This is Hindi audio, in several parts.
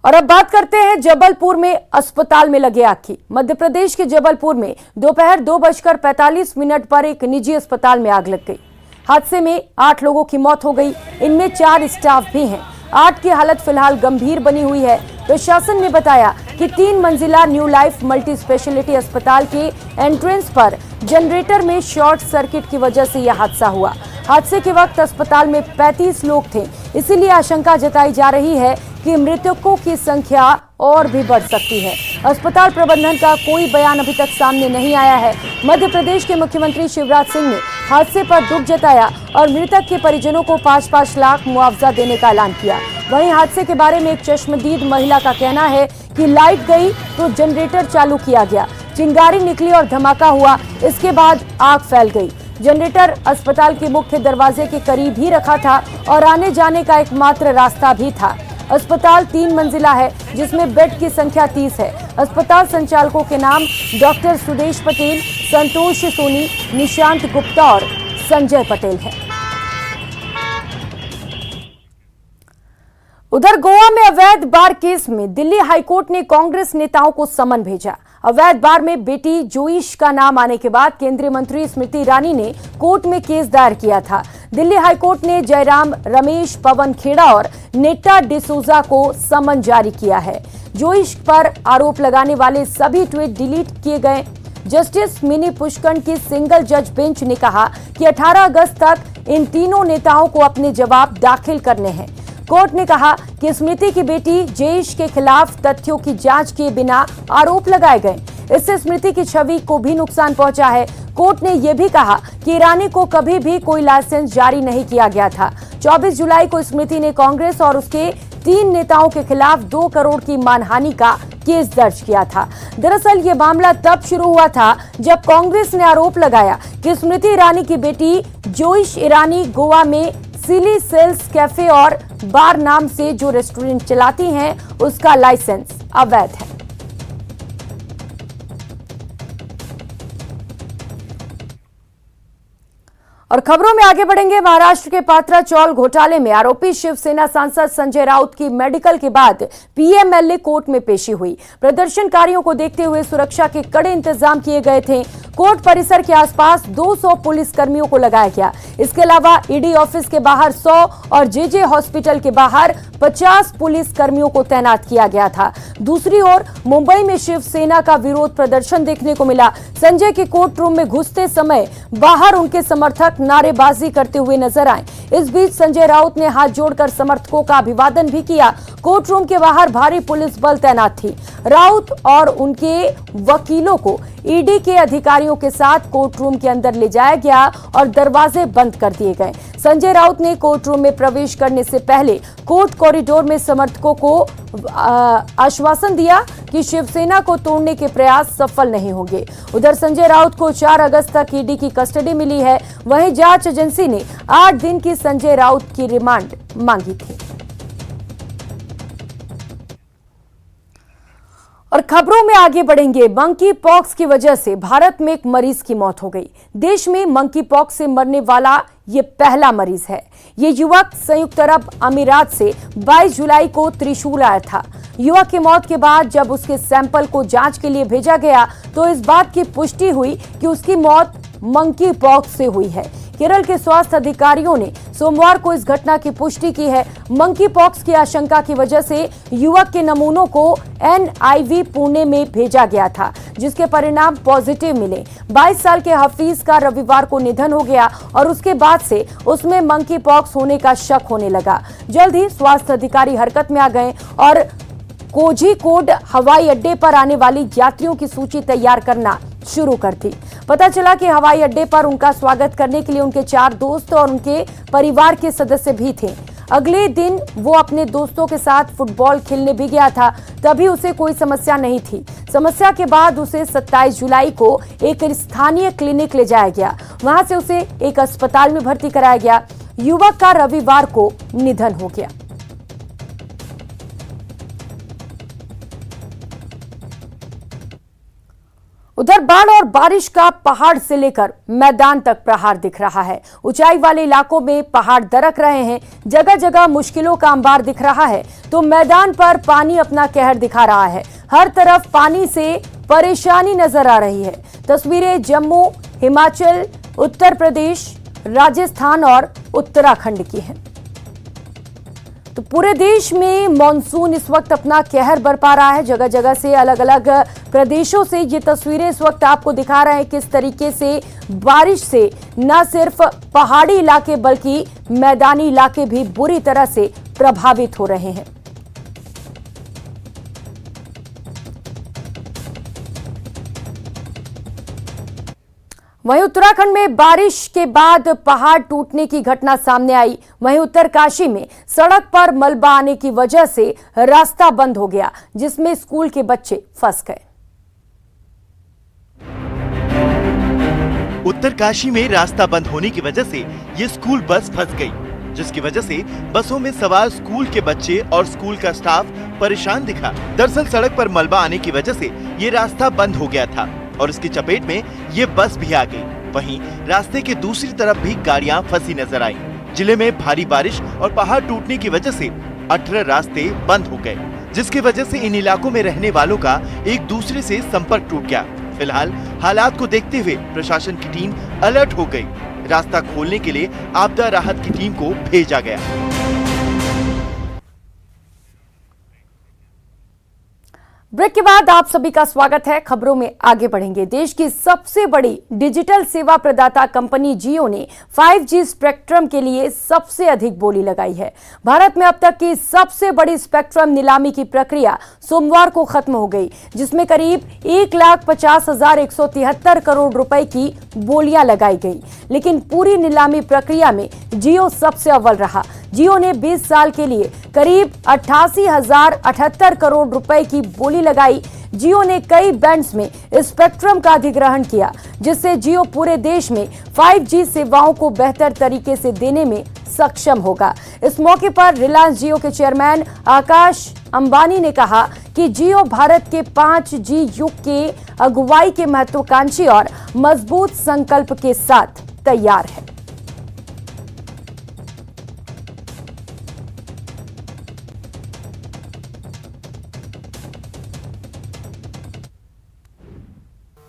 और अब बात करते हैं जबलपुर में अस्पताल में लगे आग की। मध्य प्रदेश के जबलपुर में दोपहर 2:45 पर एक निजी अस्पताल में आग लग गई। हादसे में 8 लोगों की मौत हो गई। इनमें 4 स्टाफ भी हैं। 8 की हालत फिलहाल गंभीर बनी हुई है। प्रशासन ने बताया कि 3 मंजिला न्यू लाइफ मल्टी स्पेशलिटी अस्पताल के एंट्रेंस पर जनरेटर में शॉर्ट सर्किट की वजह से यह हादसा हुआ। हादसे के वक्त अस्पताल में 35 लोग थे, इसीलिए आशंका जताई जा रही है कि मृतकों की संख्या और भी बढ़ सकती है। अस्पताल प्रबंधन का कोई बयान अभी तक सामने नहीं आया है। मध्य प्रदेश के मुख्यमंत्री शिवराज सिंह ने हादसे पर दुख जताया और मृतक के परिजनों को 5-5 लाख मुआवजा देने का ऐलान किया। वहीं हादसे के बारे में एक चश्मदीद महिला का कहना है कि लाइट गई तो जनरेटर चालू किया गया, चिंगारी निकली और धमाका हुआ। इसके बाद आग फैल गई। जनरेटर अस्पताल के मुख्य दरवाजे के करीब ही रखा था और आने जाने का एकमात्र रास्ता भी था। अस्पताल 3 मंजिला है, जिसमें बेड की संख्या 30 है। अस्पताल संचालकों के नाम डॉक्टर सुदेश पटेल, संतोष सोनी, निशांत गुप्ता और संजय पटेल है। उधर गोवा में अवैध बार केस में दिल्ली हाईकोर्ट ने कांग्रेस नेताओं को समन भेजा। अवैध बार में बेटी जोइश का नाम आने के बाद केंद्रीय मंत्री स्मृति ईरानी ने कोर्ट में केस दायर किया था। दिल्ली हाईकोर्ट ने जयराम रमेश, पवन खेड़ा और नेटा डिसूजा को समन जारी किया है। जोइश पर आरोप लगाने वाले सभी ट्वीट डिलीट किए गए। जस्टिस मिनी पुष्कन की सिंगल जज बेंच ने कहा कि 18 अगस्त तक इन तीनों नेताओं को अपने जवाब दाखिल करने हैं। कोर्ट ने कहा कि स्मृति की बेटी जेश के खिलाफ तथ्यों की जांच किए बिना आरोप लगाए गए। इससे स्मृति की छवि को भी नुकसान पहुंचा है। कोर्ट ने यह भी कहा कि ईरानी को कभी भी कोई लाइसेंस जारी नहीं किया गया था। 24 जुलाई को स्मृति ने कांग्रेस और उसके 3 नेताओं के खिलाफ 2 करोड़ की मानहानि का केस दर्ज किया था। दरअसल ये मामला तब शुरू हुआ था जब कांग्रेस ने आरोप लगाया कि स्मृति ईरानी की बेटी जोइश ईरानी गोवा में सिली सेल्स कैफे और बार नाम से जो रेस्टोरेंट चलाती हैं, उसका लाइसेंस अवैध है। और खबरों में आगे बढ़ेंगे। महाराष्ट्र के पात्रा चौल घोटाले में आरोपी शिवसेना सांसद संजय राउत की मेडिकल के बाद पीएमएलए कोर्ट में पेशी हुई। प्रदर्शनकारियों को देखते हुए सुरक्षा के कड़े इंतजाम किए गए थे। कोर्ट परिसर के आसपास 200 पुलिस कर्मियों को लगाया गया। इसके अलावा ईडी ऑफिस के बाहर 100 और जेजे हॉस्पिटल के बाहर 50 पुलिस कर्मियों को तैनात किया गया था। दूसरी ओर मुंबई में शिवसेना का विरोध प्रदर्शन देखने को मिला। संजय के कोर्ट रूम में घुसते समय बाहर उनके समर्थक नारेबाजी करते हुए नजर आए। इस बीच संजय राउत ने हाथ जोड़कर समर्थकों का अभिवादन भी किया। कोर्ट रूम के बाहर भारी पुलिस बल तैनात थी। राउत और उनके वकीलों को ईडी के अधिकारियों के साथ कोर्ट रूम के अंदर ले जाया गया और दरवाजे बंद कर दिए गए। संजय राउत ने कोर्ट रूम में प्रवेश करने से पहले कोर्ट कॉरिडोर में समर्थकों को आश्वासन दिया कि शिवसेना को तोड़ने के प्रयास सफल नहीं होंगे। उधर संजय राउत को 4 अगस्त तक ईडी की कस्टडी मिली है। वहीं जांच एजेंसी ने 8 दिन की संजय राउत की रिमांड मांगी थी। और खबरों में आगे बढ़ेंगे। मंकी पॉक्स की वजह से भारत में एक मरीज की मौत हो गई। देश में मंकी पॉक्स से मरने वाला ये पहला मरीज है। ये युवक संयुक्त अरब अमीरात से 22 जुलाई को त्रिशूल आया था। युवक की मौत के बाद जब उसके सैंपल को जांच के लिए भेजा गया तो इस बात की पुष्टि हुई कि उसकी मौत मंकी पॉक्स से हुई है। केरल के स्वास्थ्य अधिकारियों ने सोमवार को इस घटना की पुष्टि की है। मंकी पॉक्स की आशंका की वजह से युवक के नमूनों को एनआईवी पुणे में भेजा गया था, जिसके परिणाम पॉजिटिव मिले। 22 साल के हफीज का रविवार को निधन हो गया और उसके बाद से उसमें मंकी पॉक्स होने का शक होने लगा। जल्द ही स्वास्थ्य अधिकारी हरकत में आ गए और कोझिकोड हवाई अड्डे पर आने वाली यात्रियों की सूची तैयार करना शुरू कर दी। पता चला कि हवाई अड्डे पर उनका स्वागत करने के लिए उनके 4 दोस्त और उनके परिवार के सदस्य भी थे। अगले दिन वो अपने दोस्तों के साथ फुटबॉल खेलने भी गया था, तभी उसे कोई समस्या नहीं थी। समस्या के बाद उसे 27 जुलाई को एक स्थानीय क्लिनिक ले जाया गया। वहां से उसे एक अस्पताल में भर्ती कराया गया। युवक का रविवार को निधन हो गया। उधर बाढ़ और बारिश का पहाड़ से लेकर मैदान तक प्रहार दिख रहा है। ऊंचाई वाले इलाकों में पहाड़ दरक रहे हैं, जगह जगह मुश्किलों का अंबार दिख रहा है तो मैदान पर पानी अपना कहर दिखा रहा है। हर तरफ पानी से परेशानी नजर आ रही है। तस्वीरें जम्मू, हिमाचल, उत्तर प्रदेश, राजस्थान और उत्तराखंड की हैं। तो पूरे देश में मॉनसून इस वक्त अपना कहर बरपा रहा है। जगह जगह से अलग अलग प्रदेशों से ये तस्वीरें इस वक्त आपको दिखा रहे हैं किस तरीके से बारिश से न सिर्फ पहाड़ी इलाके बल्कि मैदानी इलाके भी बुरी तरह से प्रभावित हो रहे हैं। वहीं उत्तराखंड में बारिश के बाद पहाड़ टूटने की घटना सामने आई। वहीं उत्तरकाशी में सड़क पर मलबा आने की वजह से रास्ता बंद हो गया, जिसमें स्कूल के बच्चे फंस गए। उत्तरकाशी में रास्ता बंद होने की वजह से ये स्कूल बस फंस गई, जिसकी वजह से बसों में सवार स्कूल के बच्चे और स्कूल का स्टाफ परेशान दिखा। दरअसल सड़क पर मलबा आने की वजह से ये रास्ता बंद हो गया था और इसकी चपेट में ये बस भी आ गई। वहीं रास्ते के दूसरी तरफ भी गाड़ियां फंसी नजर आई। जिले में भारी बारिश और पहाड़ टूटने की वजह से 18 रास्ते बंद हो गए, जिसकी वजह से इन इलाकों में रहने वालों का एक दूसरे से संपर्क टूट गया। फिलहाल हालात को देखते हुए प्रशासन की टीम अलर्ट हो गई। रास्ता खोलने के लिए आपदा राहत की टीम को भेजा गया। ब्रेक के बाद आप सभी का स्वागत है। खबरों में आगे बढ़ेंगे। देश की सबसे बड़ी डिजिटल सेवा प्रदाता कंपनी जियो ने 5G स्पेक्ट्रम के लिए सबसे अधिक बोली लगाई है। भारत में अब तक की सबसे बड़ी स्पेक्ट्रम नीलामी की प्रक्रिया सोमवार को खत्म हो गई, जिसमें करीब 1,50,173 करोड़ रुपए की बोलियां लगाई गई। लेकिन पूरी नीलामी प्रक्रिया में जियो सबसे अव्वल रहा। जियो ने 20 साल के लिए करीब 88,078 करोड़ रुपए की बोली लगाई। जियो ने कई बैंड्स में स्पेक्ट्रम का अधिग्रहण किया, जिससे जियो पूरे देश में 5G सेवाओं को बेहतर तरीके से देने में सक्षम होगा। इस मौके पर रिलायंस जियो के चेयरमैन आकाश अंबानी ने कहा कि जियो भारत के 5G युग के अगुवाई के महत्वाकांक्षी और मजबूत संकल्प के साथ तैयार है।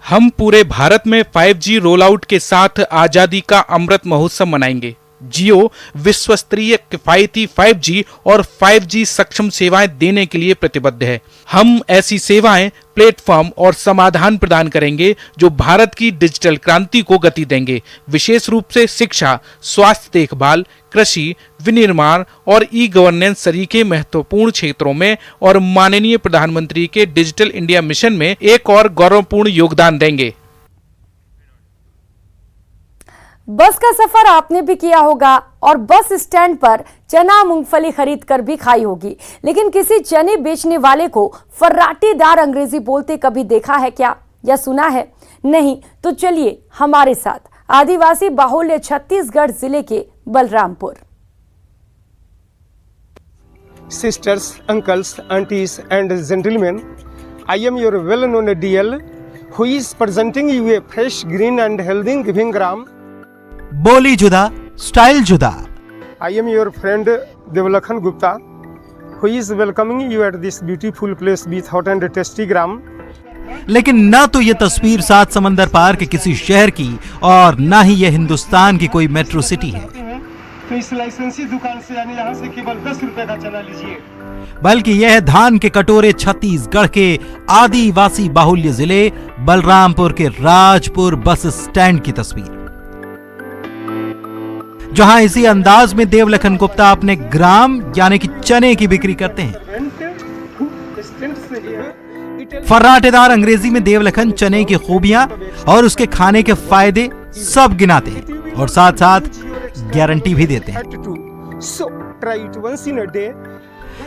हम पूरे भारत में 5G रोल आउट के साथ आजादी का अमृत महोत्सव मनाएंगे। जियो विश्वस्तरीय किफायती 5G और 5G सक्षम सेवाएं देने के लिए प्रतिबद्ध है। हम ऐसी सेवाएं, प्लेटफॉर्म और समाधान प्रदान करेंगे जो भारत की डिजिटल क्रांति को गति देंगे, विशेष रूप से शिक्षा, स्वास्थ्य देखभाल, कृषि, विनिर्माण और ई गवर्नेंस सरीखे महत्वपूर्ण क्षेत्रों में, और माननीय प्रधानमंत्री के डिजिटल इंडिया मिशन में एक और गौरवपूर्ण योगदान देंगे। बस का सफर आपने भी किया होगा और बस स्टैंड पर चना मूंगफली खरीद कर भी खाई होगी, लेकिन किसी चने बेचने वाले को फर्राटेदार अंग्रेजी बोलते कभी देखा है क्या या सुना है? नहीं तो चलिए हमारे साथ आदिवासी बाहुल्य छत्तीसगढ़ जिले के Balrampur. Sisters, uncles, aunties and gentlemen, I am your well-known DL who is presenting you a fresh, green and healthy giving gram. बोली जुदा, स्टाइल जुदा। I am your friend Devlakhan Gupta who is welcoming you at this beautiful place with hot and tasty gram. लेकिन ना तो ये तस्वीर 7 समंदर पार के किसी शहर की और ना ही ये हिंदुस्तान की कोई मेट्रो सिटी है, तो इस लाइसेंसी दुकान से यानी यहाँ से केवल 10 रुपए का चना लीजिए, बल्कि यह है धान के कटोरे छत्तीसगढ़ के आदिवासी बाहुल्य जिले बलरामपुर के राजपुर बस स्टैंड की तस्वीर, जहां इसी अंदाज में देवलखन गुप्ता अपने ग्राम यानी कि चने की बिक्री करते हैं। फर्राटेदार अंग्रेजी में देवलखन चने की खूबियां और उसके खाने के फायदे सब गिनाते हैं और साथ साथ गारंटी भी देते हैं।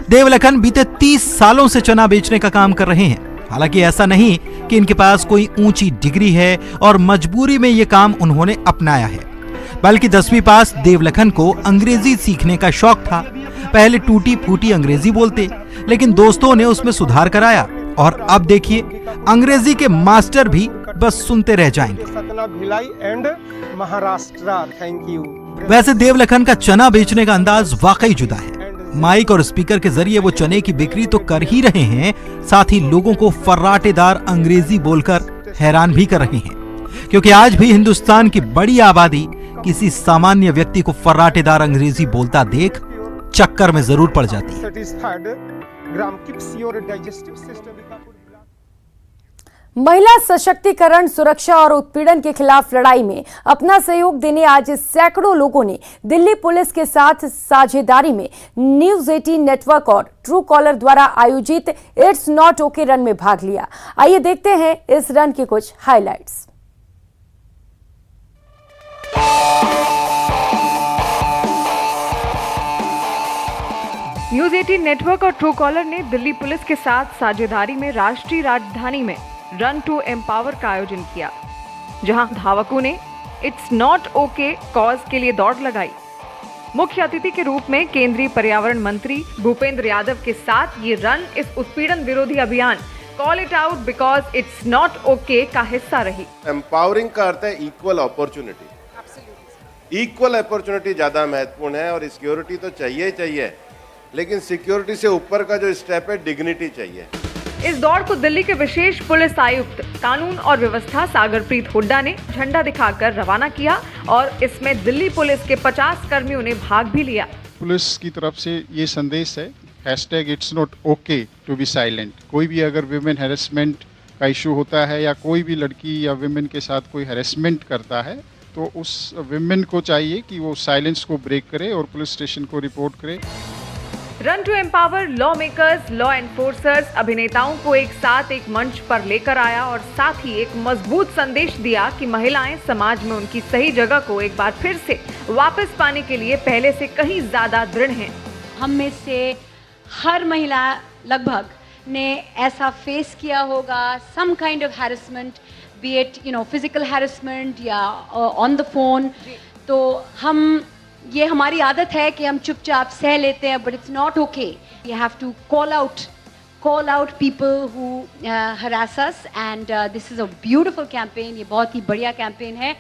देवलखन बीते 30 सालों से चना बेचने का काम कर रहे हैं। हालांकि ऐसा नहीं कि इनके पास कोई ऊंची डिग्री है और मजबूरी में ये काम उन्होंने अपनाया है, बल्कि 10वीं पास देवलखन को अंग्रेजी सीखने का शौक था। पहले टूटी फूटी अंग्रेजी बोलते, लेकिन दोस्तों ने उसमें सुधार कराया और अब देखिए अंग्रेजी के मास्टर भी बस सुनते रह जाएंगे। Satna, Bhilai and Maharashtra. Thank you. वैसे देवलखन का चना बेचने का अंदाज वाकई जुदा है। माइक और स्पीकर के जरिए वो चने की बिक्री तो कर ही रहे हैं, साथ ही लोगों को फर्राटेदार अंग्रेजी बोलकर हैरान भी कर रहे हैं, क्योंकि आज भी हिंदुस्तान की बड़ी आबादी किसी सामान्य व्यक्ति को फर्राटेदार अंग्रेजी बोलता देख चक्कर में जरूर पड़ जाती है। महिला सशक्तिकरण, सुरक्षा और उत्पीड़न के खिलाफ लड़ाई में अपना सहयोग देने आज सैकड़ों लोगों ने दिल्ली पुलिस के साथ साझेदारी में न्यूज 18 नेटवर्क और ट्रू कॉलर द्वारा आयोजित इट्स नॉट ओके रन में भाग लिया। आइए देखते हैं इस रन के कुछ हाइलाइट्स। न्यूज 18 नेटवर्क और ट्रू कॉलर ने दिल्ली पुलिस के साथ साझेदारी में राष्ट्रीय राजधानी में रन टू एम्पावर का आयोजन किया, जहां धावकों ने इट्स नॉट ओके कॉज के लिए दौड़ लगाई। मुख्य अतिथि के रूप में केंद्रीय पर्यावरण मंत्री भूपेंद्र यादव के साथ ये रन इस उत्पीड़न विरोधी अभियान call it out because it's not okay का हिस्सा रही। एम्पावरिंग का अर्थ है इक्वल अपॉर्चुनिटी। इक्वल अपॉर्चुनिटी ज्यादा महत्वपूर्ण है और सिक्योरिटी तो चाहिए ही चाहिए, लेकिन सिक्योरिटी से ऊपर का जो स्टेप है डिग्निटी चाहिए। इस दौड़ को दिल्ली के विशेष पुलिस आयुक्त कानून और व्यवस्था सागरप्रीत हुड्डा ने झंडा दिखाकर रवाना किया और इसमें दिल्ली पुलिस के 50 कर्मियों ने भाग भी लिया। पुलिस की तरफ से ये संदेश है, #it's not okay to be silent. कोई भी अगर विमेन हैरेसमेंट का इशू होता है या कोई भी लड़की या विमेन के साथ कोई हैरेसमेंट करता है, तो उस विमेन को चाहिए कि वो साइलेंस को ब्रेक करे और पुलिस स्टेशन को रिपोर्ट करे। Run to empower law makers, law enforcers, अभिनेताओं को एक साथ एक मंच पर लेकर आया और साथ ही एक मजबूत संदेश दिया कि महिलाएं समाज में उनकी सही जगह को एक बार फिर से वापस पाने के लिए पहले से कहीं ज्यादा दृढ़ हैं। हम में से हर महिला लगभग ने ऐसा फेस किया होगा, some kind of harassment, be it physical harassment या ऑन द फोन। तो ये हमारी आदत है कि हम चुपचाप सह लेते हैं, but it's not okay. You have to call out people who harass us and this is a beautiful campaign. ये बहुत ही बढ़िया कैंपेन है।